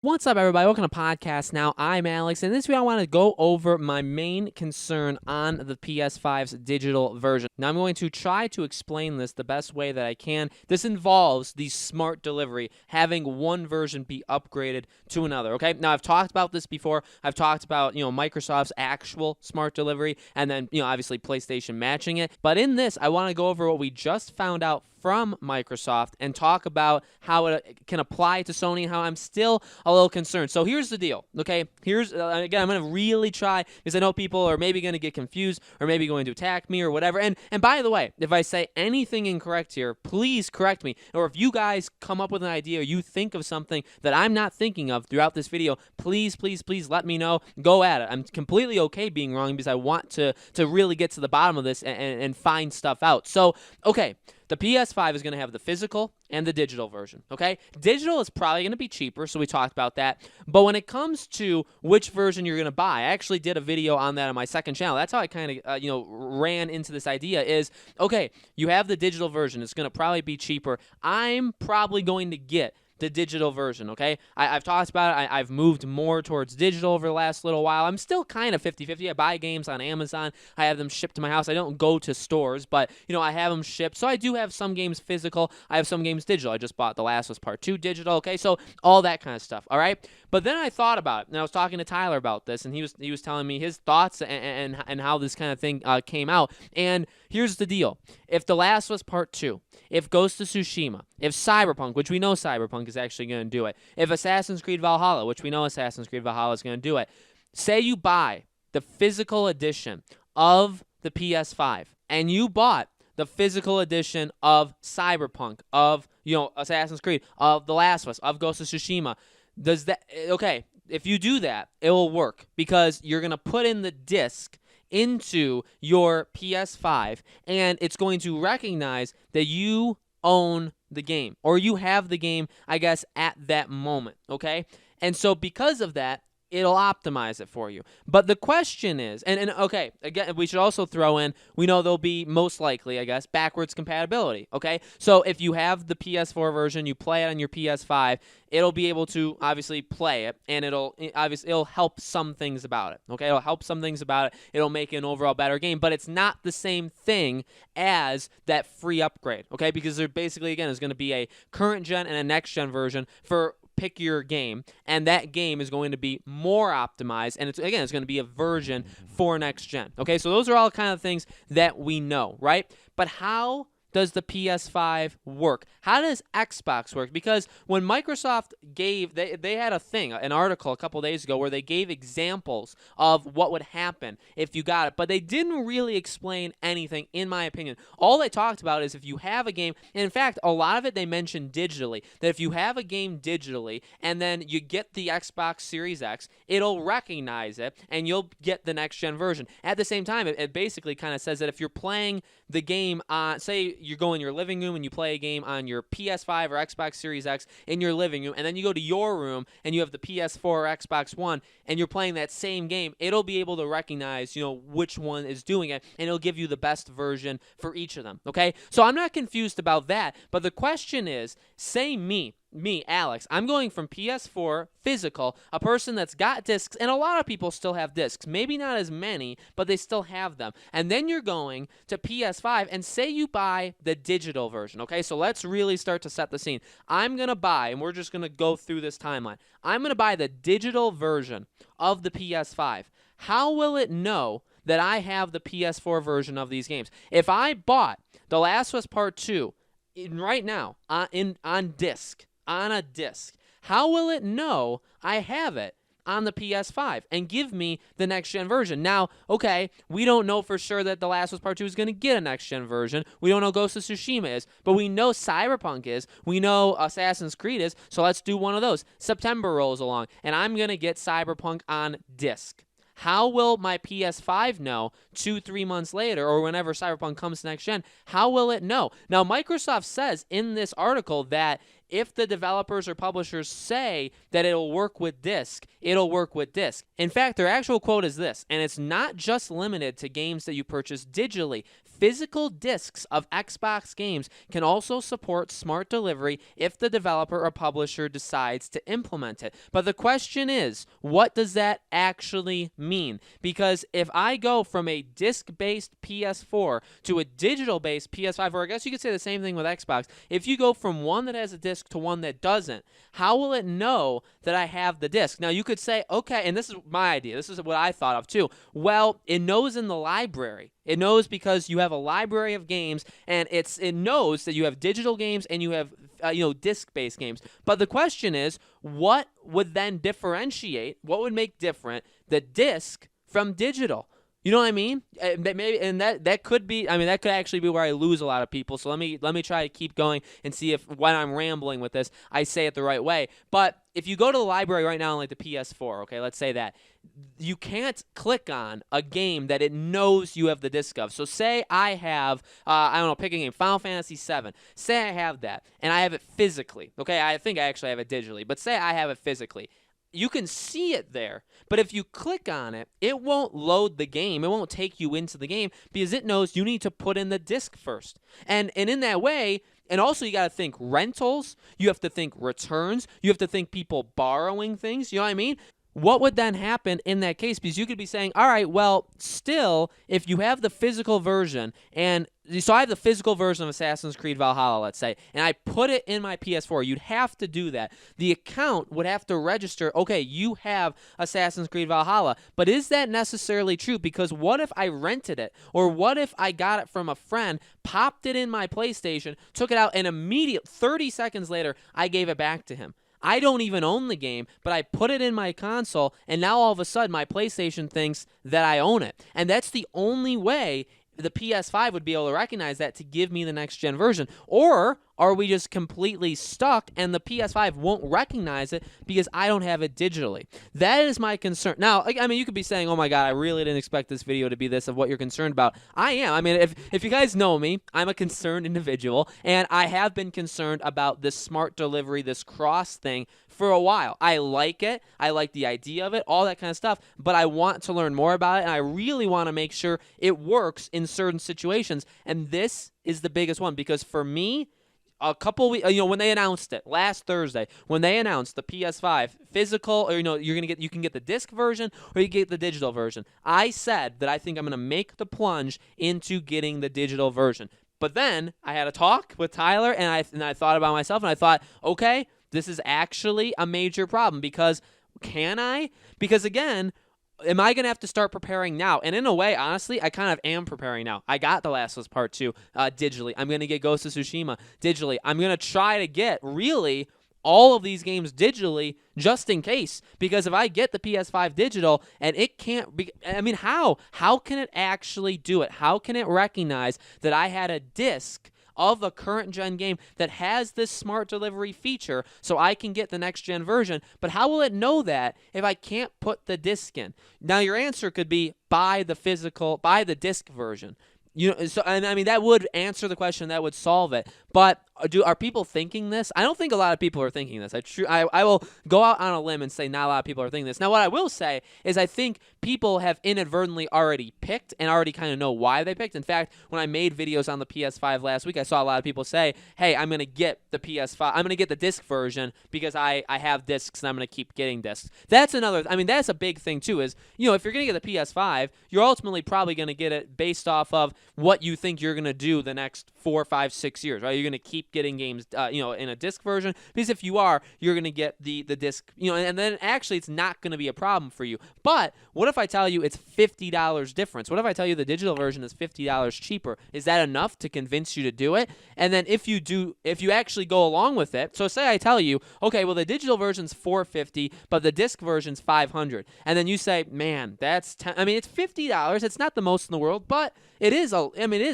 What's up, everybody? Welcome to Podcast Now. I'm Alex, and this week I want to go over my main concern on the PS5's digital version. Now, I'm going to try to explain this the best way that I can. This involves the smart delivery, having one version be upgraded to another, okay? Now, I've talked about this before. I've talked about, Microsoft's actual smart delivery, and then, obviously PlayStation matching it. But in this, I want to go over what we just found out from Microsoft and talk about how it can apply to Sony and how I'm still a little concerned. So here's the deal, okay? Again, I'm going to really try, because I know people are maybe going to get confused or maybe going to attack me or whatever. And by the way, if I say anything incorrect here, please correct me. Or if you guys come up with an idea or you think of something that I'm not thinking of throughout this video, please let me know. Go at it. I'm completely okay being wrong because I want to really get to the bottom of this and find stuff out. So, okay. The PS5 is going to have the physical and the digital version, okay? Digital is probably going to be cheaper, so we talked about that. But when it comes to which version you're going to buy, I actually did a video on that on my second channel. That's how I kind of, ran into this idea is, okay, you have the digital version. It's going to probably be cheaper. I'm probably going to get the digital version, okay? I've talked about it. I've moved more towards digital over the last little while. I'm still kind of 50-50. I buy games on Amazon. I have them shipped to my house. I don't go to stores, but, I have them shipped. So I do have some games physical. I have some games digital. I just bought The Last of Us Part 2 digital, okay? So all that kind of stuff, all right? But then I thought about it, and I was talking to Tyler about this, and he was telling me his thoughts and how this kind of thing came out. And here's the deal. If The Last of Us Part 2, if Ghost of Tsushima, if Cyberpunk, which we know Cyberpunk is actually going to do it, if Assassin's Creed Valhalla, which we know Assassin's Creed Valhalla is going to do it, say you buy the physical edition of the PS5, and you bought the physical edition of Cyberpunk, of, Assassin's Creed, of The Last of Us, of Ghost of Tsushima, if you do that, it will work because you're going to put in the disc into your PS5, and it's going to recognize that you own the game, or you have the game, I guess, at that moment, okay? And so because of that, it'll optimize it for you. But the question is, and okay, again, we should also throw in, we know there'll be most likely, I guess, backwards compatibility, okay? So if you have the PS4 version, you play it on your PS5, it'll be able to obviously play it, and it'll help some things about it, okay? It'll help some things about it. It'll make it an overall better game, but it's not the same thing as that free upgrade, okay? Because there basically, again, is going to be a current gen and a next gen version for pick your game, and that game is going to be more optimized, and it's going to be a version for next gen. Okay, so those are all kind of things that we know, right? But how does the PS5 work? How does Xbox work? Because when Microsoft gave, they had an article a couple days ago where they gave examples of what would happen if you got it, but they didn't really explain anything, in my opinion. All they talked about is if you have a game, and in fact, a lot of it they mentioned digitally, that if you have a game digitally and then you get the Xbox Series X, it'll recognize it and you'll get the next gen version. At the same time, it basically kind of says that if you're playing the game on, say, you go in your living room and you play a game on your PS5 or Xbox Series X in your living room, and then you go to your room and you have the PS4 or Xbox One and you're playing that same game, it'll be able to recognize, which one is doing it, and it'll give you the best version for each of them, okay? So I'm not confused about that, but the question is, say me, Alex, I'm going from PS4 physical, a person that's got discs, and a lot of people still have discs, maybe not as many, but they still have them. And then you're going to PS5, and say you buy the digital version, okay? So let's really start to set the scene. I'm going to buy, and we're just going to go through this timeline. I'm going to buy the digital version of the PS5. How will it know that I have the PS4 version of these games? If I bought The Last of Us Part 2 right now on disc, on a disc, how will it know I have it on the PS5 and give me the next gen version? Now, okay, we don't know for sure that The Last of Us Part 2 is going to get a next gen version. We don't know Ghost of Tsushima is, but we know Cyberpunk is. We know Assassin's Creed is, so let's do one of those. September rolls along, and I'm going to get Cyberpunk on disc. How will my PS5 know 2-3 months later, or whenever Cyberpunk comes to next gen? How will it know? Now, Microsoft says in this article that if the developers or publishers say that it'll work with disc, it'll work with disc. In fact, their actual quote is this, and it's not just limited to games that you purchase digitally. physical discs of Xbox games can also support smart delivery if the developer or publisher decides to implement it. But the question is, what does that actually mean? Because if I go from a disc-based PS4 to a digital-based PS5, or I guess you could say the same thing with Xbox, if you go from one that has a disc to one that doesn't, how will it know that I have the disc? Now, you could say, okay, and this is my idea. This is what I thought of too. Well, it knows in the library. It knows because you have a library of games, and it knows that you have digital games and you have disc-based games. But the question is, what would then differentiate? What would make different the disc from digital? You know what I mean? That could be. I mean, that could actually be where I lose a lot of people. So let me try to keep going and see if when I'm rambling with this, I say it the right way. But if you go to the library right now on like the PS4, okay, let's say that, you can't click on a game that it knows you have the disc of. So say I have, I don't know, pick a game, Final Fantasy VII. Say I have that, and I have it physically. Okay, I think I actually have it digitally, but say I have it physically. You can see it there, but if you click on it, it won't load the game. It won't take you into the game because it knows you need to put in the disc first. And in that way, and also you got to think rentals, you have to think returns, you have to think people borrowing things, you know what I mean? What would then happen in that case? Because you could be saying, all right, well, still, if you have the physical version, and so I have the physical version of Assassin's Creed Valhalla, let's say, and I put it in my PS4, you'd have to do that. The account would have to register, okay, you have Assassin's Creed Valhalla, but is that necessarily true? Because what if I rented it, or what if I got it from a friend, popped it in my PlayStation, took it out, and 30 seconds later, I gave it back to him? I don't even own the game, but I put it in my console, and now all of a sudden my PlayStation thinks that I own it. And that's the only way the PS5 would be able to recognize that to give me the next-gen version. Or are we just completely stuck and the PS5 won't recognize it because I don't have it digitally? That is my concern. Now, I mean, you could be saying, oh my God, I really didn't expect this video to be this of what you're concerned about. I am. I mean, if you guys know me, I'm a concerned individual, and I have been concerned about this smart delivery, this cross thing for a while. I like it. I like the idea of it, all that kind of stuff, but I want to learn more about it, and I really want to make sure it works in certain situations, and this is the biggest one because for me, a couple weeks, when they announced it last Thursday, when they announced the PS5 physical, or you can get the disc version or you get the digital version. I said that I think I'm going to make the plunge into getting the digital version. But then I had a talk with Tyler, and I thought about myself, and I thought, okay, this is actually a major problem because can I? Because again, am I going to have to start preparing now? And in a way, honestly, I kind of am preparing now. I got The Last of Us Part 2 digitally. I'm going to get Ghost of Tsushima digitally. I'm going to try to get, really, all of these games digitally just in case. Because if I get the PS5 digital and it can't be, I mean, how? How can it actually do it? How can it recognize that I had a disc of a current gen game that has this smart delivery feature so I can get the next gen version? But how will it know that if I can't put the disc in? Now your answer could be buy the disc version. And I mean that would answer the question, that would solve it. But are people thinking this? I don't think a lot of people are thinking this. I will go out on a limb and say not a lot of people are thinking this. Now, what I will say is I think people have inadvertently already picked and already kind of know why they picked. In fact, when I made videos on the PS5 last week, I saw a lot of people say, hey, I'm going to get the PS5. I'm going to get the disc version because I have discs and I'm going to keep getting discs. That's a big thing too is, if you're going to get the PS5, you're ultimately probably going to get it based off of what you think you're going to do the next 4, 5, 6 years, right? You're going to keep getting games, in a disc version, because if you are, you're going to get the disc, and then actually it's not going to be a problem for you. But what if I tell you it's $50 difference? What if I tell you the digital version is $50 cheaper? Is that enough to convince you to do it? And then if you actually go along with it, so say I tell you, okay, well the digital version's $450, but the disc version's $500, and then you say, man, it's $50. It's not the most in the world, but it is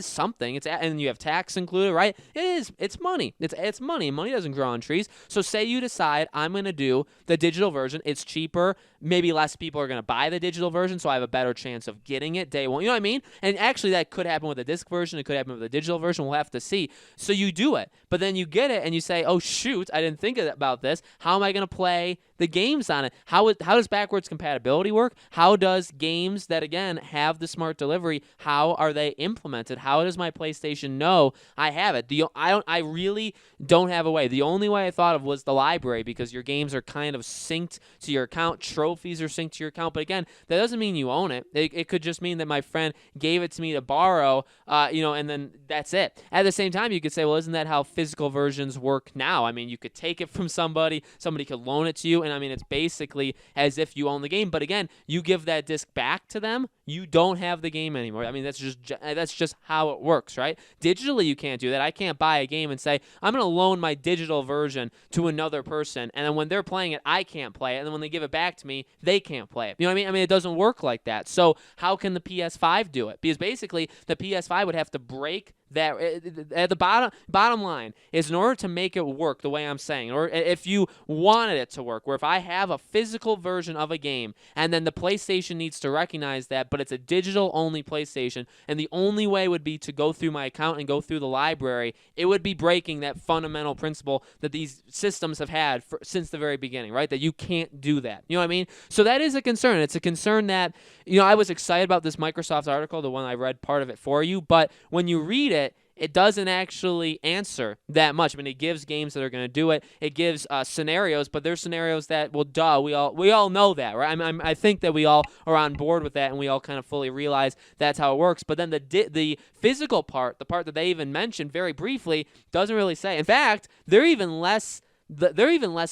something. And you have tax included, right? It's money. It's money. Money doesn't grow on trees. So say you decide I'm going to do the digital version. It's cheaper. Maybe less people are going to buy the digital version, so I have a better chance of getting it day one. You know what I mean? And actually, that could happen with the disc version. It could happen with the digital version. We'll have to see. So you do it, but then you get it, and you say, oh, shoot, I didn't think about this. How am I going to play the games on it? How does backwards compatibility work? How does games that, again, have the smart delivery, how are they implemented? How does my PlayStation know I have it? I really don't have a way. The only way I thought of was the library, because your games are kind of synced to your account. Trophies are synced to your account. But again, that doesn't mean you own it. It could just mean that my friend gave it to me to borrow, and then that's it. At the same time, you could say, well, isn't that how physical versions work now? I mean, you could take it from somebody could loan it to you, and I mean, it's basically as if you own the game. But again, you give that disc back to them, you don't have the game anymore. I mean, that's just how it works, right? Digitally, you can't do that. I can't buy a game and say, I'm going to loan my digital version to another person, and then when they're playing it, I can't play it, and then when they give it back to me, they can't play it. You know what I mean? I mean, it doesn't work like that. So how can the PS5 do it? Because basically, the PS5 would have to break that. At the bottom line is, in order to make it work the way I'm saying, or if you wanted it to work, where if I have a physical version of a game and then the PlayStation needs to recognize that, but it's a digital only PlayStation, and the only way would be to go through my account and go through the library, it would be breaking that fundamental principle that these systems have had since the very beginning, right? That you can't do that. You know what I mean? So that is a concern. It's a concern that, I was excited about this Microsoft article, the one I read part of it for you, but when you read it, it doesn't actually answer that much. I mean, it gives games that are going to do it. It gives scenarios, but there's scenarios that, well, duh, we all know that, right? I think that we all are on board with that, and we all kind of fully realize that's how it works. But then the physical part, the part that they even mentioned very briefly, doesn't really say. In fact, they're even less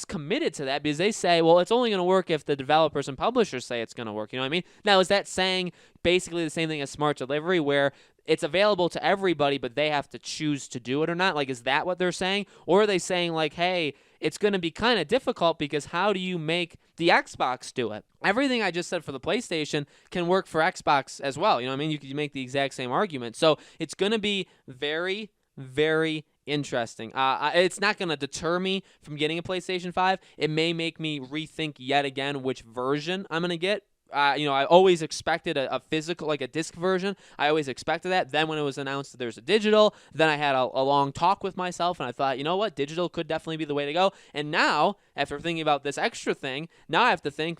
committed to that, because they say, well, it's only going to work if the developers and publishers say it's going to work. You know what I mean? Now, is that saying basically the same thing as smart delivery, where it's available to everybody, but they have to choose to do it or not? Like, is that what they're saying? Or are they saying, like, hey, it's going to be kind of difficult, because how do you make the Xbox do it? Everything I just said for the PlayStation can work for Xbox as well. You know what I mean? You could make the exact same argument. So it's going to be very, very interesting. It's not going to deter me from getting a PlayStation 5. It may make me rethink yet again which version I'm going to get. I always expected a physical, like a disc version. I always expected that. Then when it was announced that there's a digital, then I had a long talk with myself, and I thought, you know what, digital could definitely be the way to go. And now, after thinking about this extra thing, now I have to think,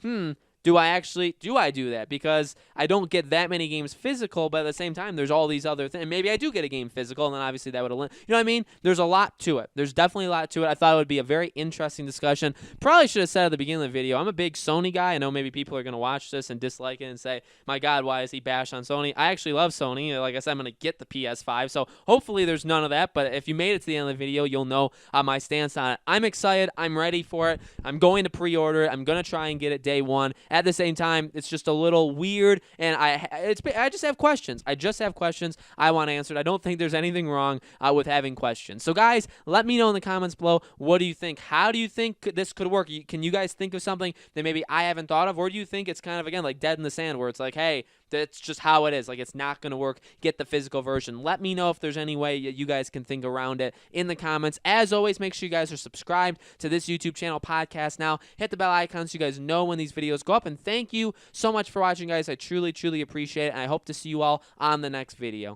do I do that? Because I don't get that many games physical, but at the same time, there's all these other things. Maybe I do get a game physical, and then obviously that would you know what I mean? There's a lot to it. There's definitely a lot to it. I thought it would be a very interesting discussion. Probably should have said at the beginning of the video, I'm a big Sony guy. I know maybe people are going to watch this and dislike it and say, my God, why is he bash on Sony? I actually love Sony. Like I said, I'm going to get the PS5, so hopefully there's none of that. But if you made it to the end of the video, you'll know my stance on it. I'm excited. I'm ready for it. I'm going to pre-order it. I'm going to try and get it day one. At the same time, it's just a little weird, and I just have questions. I want answered. I don't think there's anything wrong with having questions. So guys, let me know in the comments below, what do you think? How do you think this could work? Can you guys think of something that maybe I haven't thought of, or do you think it's kind of, again, like dead in the sand, where it's like, hey, that's just how it is. Like, it's not going to work. Get the physical version. Let me know if there's any way you guys can think around it in the comments. As always, make sure you guys are subscribed to this YouTube channel, Podcast Now. Hit the bell icon so you guys know when these videos go up. And thank you so much for watching, guys. I truly, truly appreciate it. And I hope to see you all on the next video.